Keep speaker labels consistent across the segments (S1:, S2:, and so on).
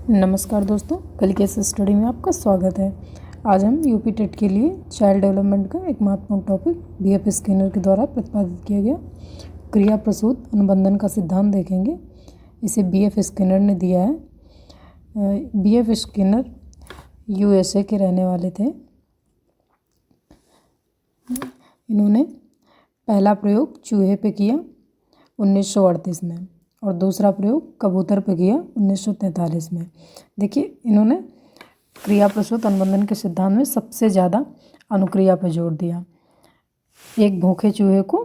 S1: नमस्कार दोस्तों, कल के इस स्टडी में आपका स्वागत है। आज हम यूपी टेट के लिए चाइल्ड डेवलपमेंट का एक महत्वपूर्ण टॉपिक बीएफ स्किनर के द्वारा प्रतिपादित किया गया क्रिया प्रसूत अनुबंधन का सिद्धांत देखेंगे। इसे बीएफ स्किनर ने दिया है। बीएफ स्किनर यूएसए के रहने वाले थे। इन्होंने पहला प्रयोग चूहे पे किया 1938 में और दूसरा प्रयोग कबूतर पे किया 1943 में। देखिए, इन्होंने क्रिया प्रसूत अनुबंधन के सिद्धांत में सबसे ज़्यादा अनुक्रिया पर जोर दिया। एक भूखे चूहे को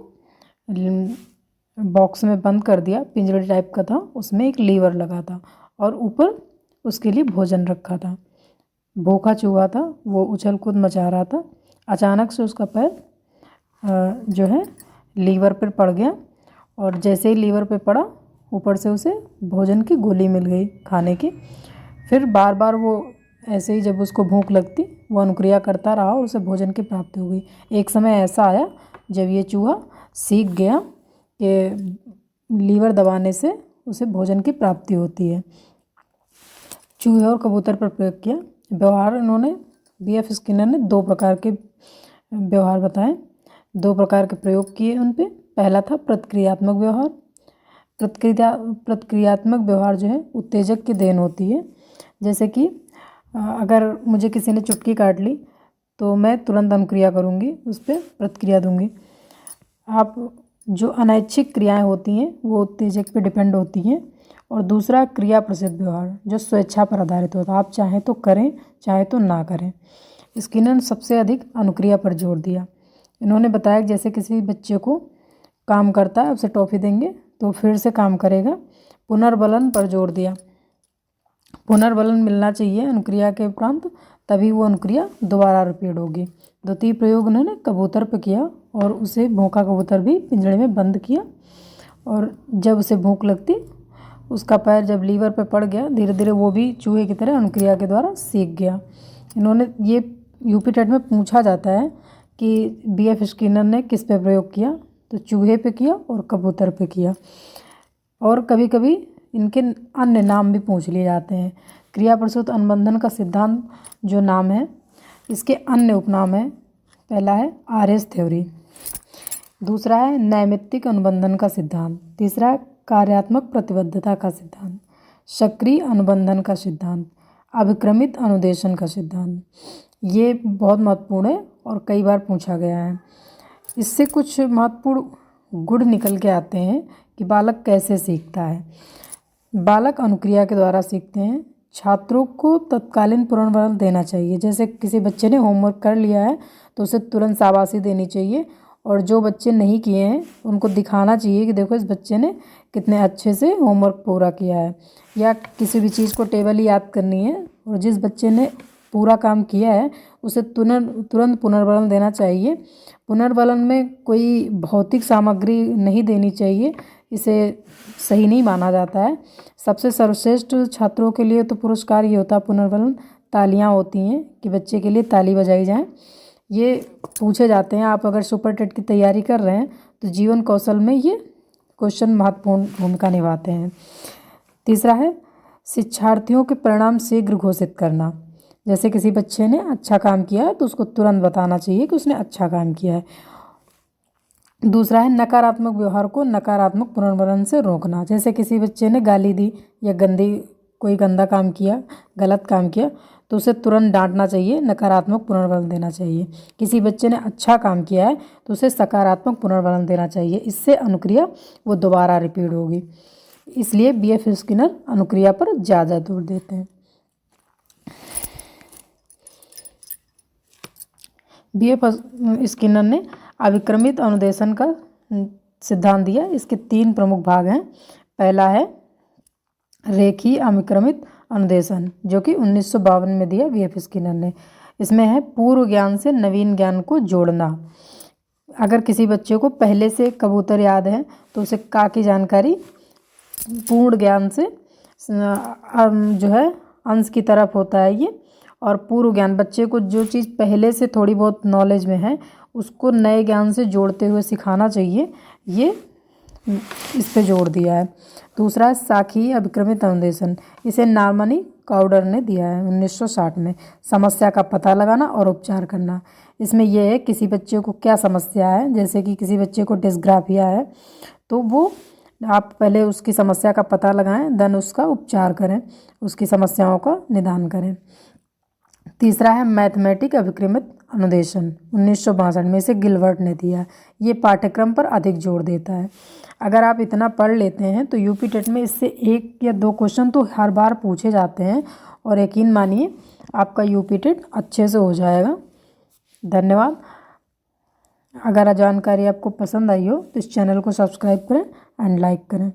S1: बॉक्स में बंद कर दिया, पिंजरे टाइप का था, उसमें एक लीवर लगा था और ऊपर उसके लिए भोजन रखा था। भूखा चूहा था, वो उछल कूद मचा रहा था। अचानक से उसका पैर जो है लीवर पर पड़ गया और जैसे ही लीवर पे पड़ा, ऊपर से उसे भोजन की गोली मिल गई खाने की। फिर बार बार वो ऐसे ही, जब उसको भूख लगती, वो अनुक्रिया करता रहा और उसे भोजन की प्राप्ति हो गई। एक समय ऐसा आया जब ये चूहा सीख गया कि लीवर दबाने से उसे भोजन की प्राप्ति होती है। चूहे और कबूतर पर प्रयोग किया व्यवहार। इन्होंने बीएफ स्किनर ने दो प्रकार के व्यवहार बताए, दो प्रकार के प्रयोग किए उन पे। पहला था प्रतिक्रियात्मक व्यवहार। प्रतिक्रियात्मक व्यवहार जो है उत्तेजक की देन होती है। जैसे कि अगर मुझे किसी ने चुटकी काट ली तो मैं तुरंत अनुक्रिया करूँगी, उस पर प्रतिक्रिया दूँगी। आप जो अनैच्छिक क्रियाएं होती हैं वो उत्तेजक पे डिपेंड होती हैं। और दूसरा क्रिया प्रसिद्ध व्यवहार जो स्वेच्छा पर आधारित होता है, आप चाहें तो करें, चाहे तो ना करें। स्किनर ने सबसे अधिक अनुक्रिया पर जोर दिया। इन्होंने बताया कि जैसे किसी बच्चे को काम करता है, उसे टॉफ़ी देंगे तो फिर से काम करेगा। पुनर्बलन पर जोर दिया। पुनर्बलन मिलना चाहिए अनुक्रिया के उपरांत, तभी वो अनुक्रिया दोबारा रिपीट होगी। द्वितीय प्रयोग उन्होंने कबूतर पे किया और उसे भूखा कबूतर भी पिंजरे में बंद किया और जब उसे भूख लगती, उसका पैर जब लीवर पे पड़ गया, धीरे धीरे वो भी चूहे की तरह अनुक्रिया के द्वारा सीख गया। इन्होंने ये यूपी टेट में पूछा जाता है कि बीएफ स्किनर ने किस पे प्रयोग किया, तो चूहे पे किया और कबूतर पे किया। और कभी कभी इनके अन्य नाम भी पूछ लिए जाते हैं। क्रिया प्रसूत अनुबंधन का सिद्धांत जो नाम है, इसके अन्य उपनाम है। पहला है आरएस थ्योरी, दूसरा है नैमित्तिक अनुबंधन का सिद्धांत, तीसरा है कार्यात्मक प्रतिबद्धता का सिद्धांत, सक्रिय अनुबंधन का सिद्धांत, अभिक्रमित अनुदेशन का सिद्धांत। ये बहुत महत्वपूर्ण है और कई बार पूछा गया है। इससे कुछ महत्वपूर्ण गुण निकल के आते हैं कि बालक कैसे सीखता है। बालक अनुक्रिया के द्वारा सीखते हैं। छात्रों को तत्कालीन पुनर्बल देना चाहिए। जैसे किसी बच्चे ने होमवर्क कर लिया है तो उसे तुरंत शाबाशी देनी चाहिए, और जो बच्चे नहीं किए हैं उनको दिखाना चाहिए कि देखो इस बच्चे ने कितने अच्छे से होमवर्क पूरा किया है। या किसी भी चीज़ को टेबल ही याद करनी है और जिस बच्चे ने पूरा काम किया है उसे तुरंत पुनर्बलन देना चाहिए। पुनर्बलन में कोई भौतिक सामग्री नहीं देनी चाहिए, इसे सही नहीं माना जाता है। सबसे सर्वश्रेष्ठ छात्रों के लिए तो पुरस्कार ये होता है पुनर्बलन, तालियां होती हैं कि बच्चे के लिए ताली बजाई जाए। ये पूछे जाते हैं। आप अगर सुपर टेट की तैयारी कर रहे हैं तो जीवन कौशल में ये क्वेश्चन महत्वपूर्ण भूमिका निभाते हैं। तीसरा है शिक्षार्थियों के परिणाम शीघ्र घोषित करना। जैसे किसी बच्चे ने अच्छा काम किया है तो उसको तुरंत बताना चाहिए कि उसने अच्छा काम किया है। दूसरा है नकारात्मक व्यवहार को नकारात्मक पुनर्बलन से रोकना। जैसे किसी बच्चे ने गाली दी या कोई गंदा काम किया, गलत काम किया, तो उसे तुरंत डांटना चाहिए, नकारात्मक पुनर्बलन देना चाहिए। किसी बच्चे ने अच्छा काम किया है तो उसे सकारात्मक पुनर्बलन देना चाहिए। इससे अनुक्रिया वो दोबारा रिपीट होगी। इसलिए बीएफ स्किनर अनुक्रिया पर ज़्यादा जोर देते हैं। बीएफ स्किनर ने अभिक्रमित अनुदेशन का सिद्धांत दिया। इसके 3 प्रमुख भाग हैं। पहला है रेखीय अभिक्रमित अनुदेशन, जो कि 1952 में दिया बीएफ स्किनर ने। इसमें है पूर्व ज्ञान से नवीन ज्ञान को जोड़ना। अगर किसी बच्चे को पहले से कबूतर याद है तो उसे का की जानकारी पूर्ण ज्ञान से जो है अंश की तरफ होता है ये। और पूर्व ज्ञान, बच्चे को जो चीज़ पहले से थोड़ी बहुत नॉलेज में है उसको नए ज्ञान से जोड़ते हुए सिखाना चाहिए। ये इस पे जोड़ दिया है। दूसरा है साखी अभिक्रमित अनुदेशन, इसे नार्मनी काउडर ने दिया है 1960 में। समस्या का पता लगाना और उपचार करना। इसमें यह है किसी बच्चे को क्या समस्या है, जैसे कि किसी बच्चे को डिस्ग्राफिया है तो वो आप पहले उसकी समस्या का पता लगाएं, देन उसका उपचार करें, उसकी समस्याओं का निदान करें। तीसरा है मैथमेटिक अभिक्रमित अनुदेशन 1962 में, इसे गिलबर्ट ने दिया। ये पाठ्यक्रम पर अधिक जोर देता है। अगर आप इतना पढ़ लेते हैं तो यूपी टेट में इससे 1 या 2 क्वेश्चन तो हर बार पूछे जाते हैं और यकीन मानिए आपका यूपी टेट अच्छे से हो जाएगा। धन्यवाद। अगर जानकारी आपको पसंद आई हो तो इस चैनल को सब्सक्राइब करें एंड लाइक करें।